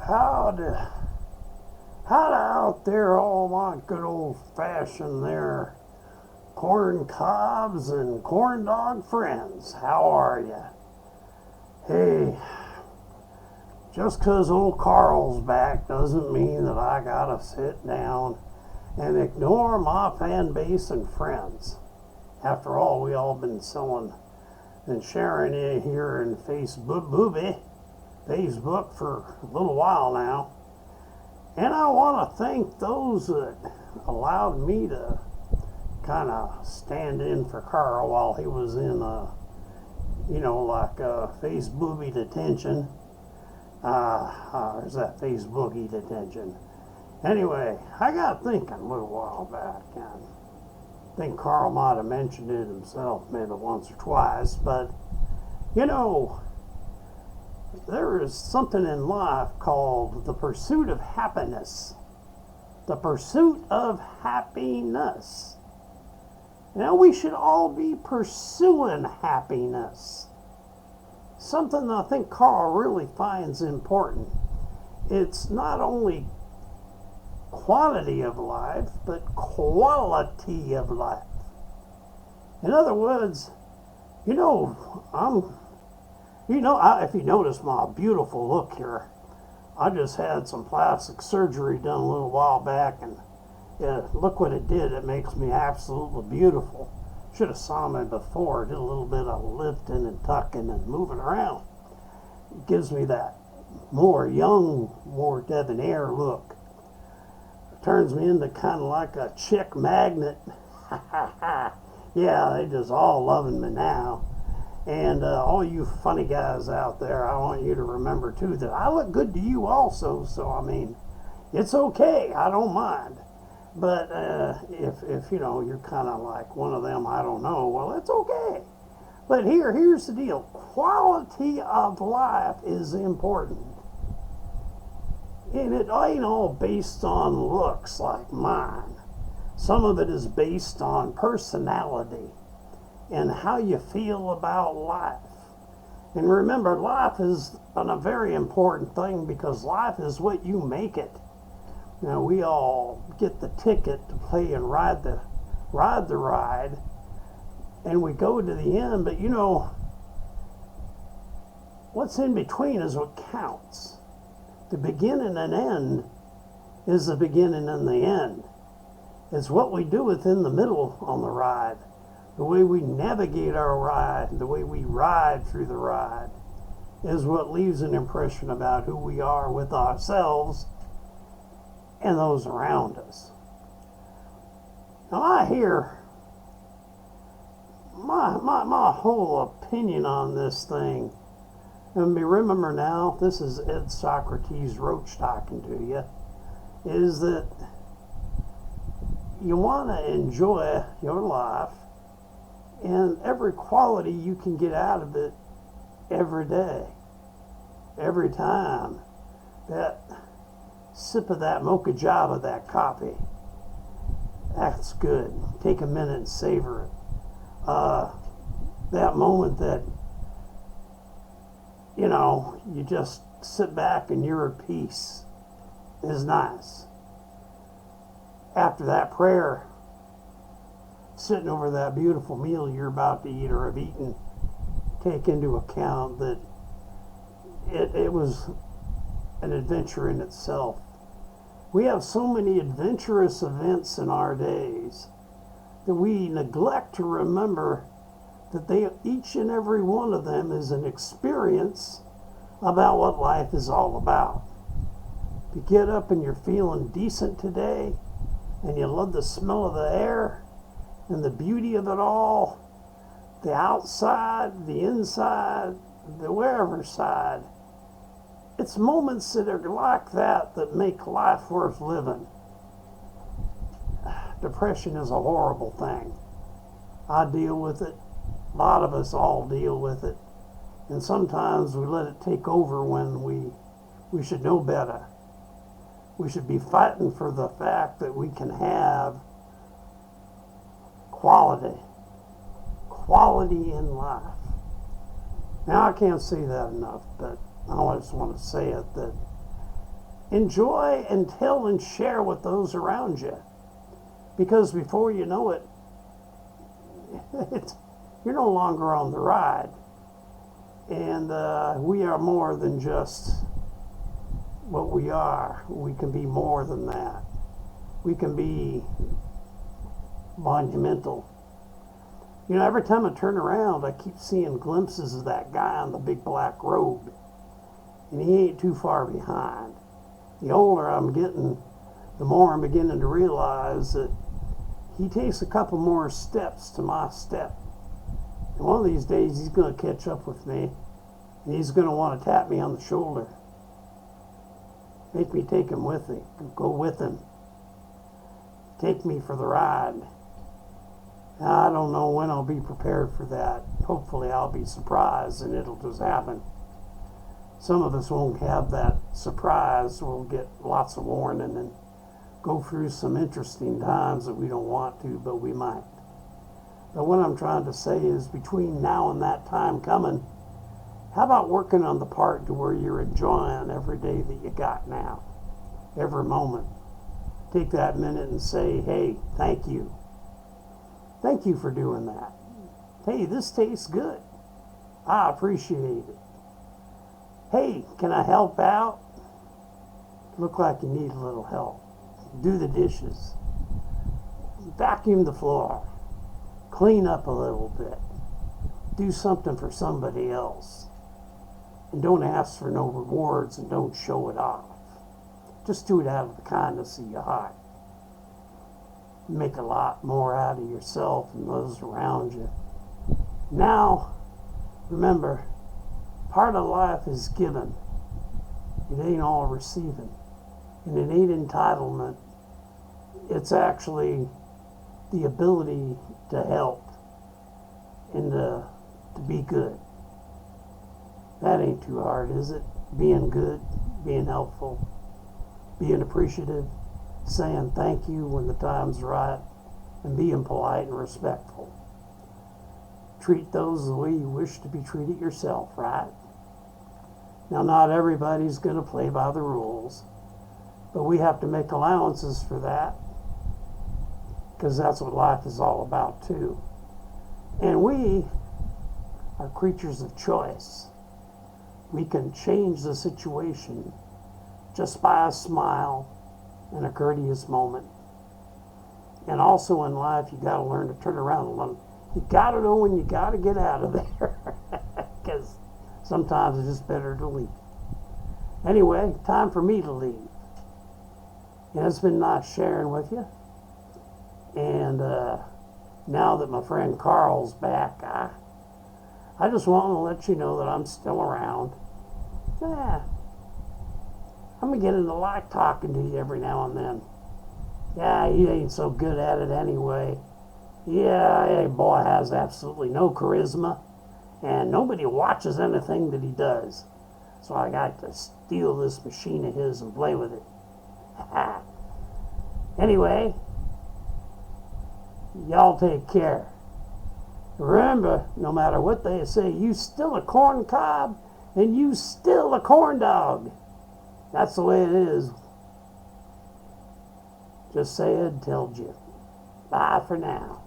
Howdy, howdy out there, all my good old-fashioned there corn cobs and corn dog friends. How are you? Hey, just 'cause old Carl's back doesn't mean that I gotta sit down and ignore my fan base and friends. After all, we all been selling and sharing it here in Facebook for a little while now. And I want to thank those that allowed me to kind of stand in for Carl while he was in, Facebook detention. Or is that Facebooky detention? Anyway, I got thinking a little while back, and I think Carl might have mentioned it himself maybe once or twice, but there is something in life called the pursuit of happiness. The pursuit of happiness. Now, we should all be pursuing happiness. Something that I think Carl really finds important. It's not only quantity of life, but quality of life. In other words, if you notice my beautiful look here, I just had some plastic surgery done a little while back, and look what it did. It makes me absolutely beautiful. Should have saw me before. Did a little bit of lifting and tucking and moving around. It gives me that more young, more debonair look. It turns me into kind of like a chick magnet. Yeah, they just all loving me now. And all you funny guys out there, I want you to remember too that I look good to you also. So I mean, it's okay. I don't mind. But if you're kind of like one of them, I don't know. Well, it's okay. But here's the deal. Quality of life is important, and it ain't all based on looks like mine. Some of it is based on personality and how you feel about life. And remember, life is a very important thing, because life is what you make it. Now, we all get the ticket to play and ride the ride, and we go to the end, but what's in between is what counts. The beginning and end is the beginning and the end. It's what we do within the middle on the ride. The way we navigate our ride, the way we ride through the ride, is what leaves an impression about who we are with ourselves and those around us. Now, I hear my whole opinion on this thing, and remember now, this is Socrates Roach talking to you, is that you want to enjoy your life and every quality you can get out of it every day, every time. That sip of that mocha java, that coffee, that's good. Take a minute and savor it. That moment that you just sit back and you're at peace is nice. After that prayer, sitting over that beautiful meal you're about to eat or have eaten, take into account that it was an adventure in itself. We have so many adventurous events in our days that we neglect to remember that each and every one of them is an experience about what life is all about. If you get up and you're feeling decent today, and you love the smell of the air and the beauty of it all, the outside, the inside, the wherever side, it's moments that are like that make life worth living. Depression is a horrible thing. I deal with it. A lot of us all deal with it. And sometimes we let it take over when we should know better. We should be fighting for the fact that we can have quality in life. Now, I can't say that enough, but I just want to say it, that enjoy and tell and share with those around you. Because before you know it, you're no longer on the ride. And we are more than just what we are. We can be more than that. We can be monumental. You know, every time I turn around, I keep seeing glimpses of that guy in the big black robe. And he ain't too far behind. The older I'm getting, the more I'm beginning to realize that he takes a couple more steps to my step. And one of these days, he's going to catch up with me. And he's going to want to tap me on the shoulder. Make me take him with me. Go with him. Take me for the ride. I don't know when I'll be prepared for that. Hopefully I'll be surprised and it'll just happen. Some of us won't have that surprise. We'll get lots of warning and go through some interesting times that we don't want to, but we might. But what I'm trying to say is between now and that time coming, how about working on the part to where you're enjoying every day that you got now? Every moment. Take that minute and say, hey, thank you. Thank you for doing that. Hey, this tastes good. I appreciate it. Hey, can I help out? Look like you need a little help. Do the dishes. Vacuum the floor. Clean up a little bit. Do something for somebody else. And don't ask for no rewards and don't show it off. Just do it out of the kindness of your heart. Make a lot more out of yourself and those around you. Now, remember, part of life is giving. It ain't all receiving. And it ain't entitlement. It's actually the ability to help and to be good. That ain't too hard, is it? Being good, being helpful, being appreciative, saying thank you when the time's right, and being polite and respectful. Treat those the way you wish to be treated yourself, right? Now, not everybody's going to play by the rules, but we have to make allowances for that, because that's what life is all about, too. And we are creatures of choice. We can change the situation just by a smile and a courteous moment. And also in life, you got to learn to turn around a little. You got to know when you got to get out of there, because sometimes it's just better to leave. Anyway, time for me to leave. And it's been nice sharing with you. And now that my friend Carl's back, I just want to let you know that I'm still around. Yeah, I'm beginning to like talking to you every now and then. Yeah, he ain't so good at it anyway. Yeah, hey, boy has absolutely no charisma, and nobody watches anything that he does. So I got to steal this machine of his and play with it. Anyway, y'all take care. Remember, no matter what they say, you still a corn cob, and you still a corn dog. That's the way it is. Just say it, told you. Bye for now.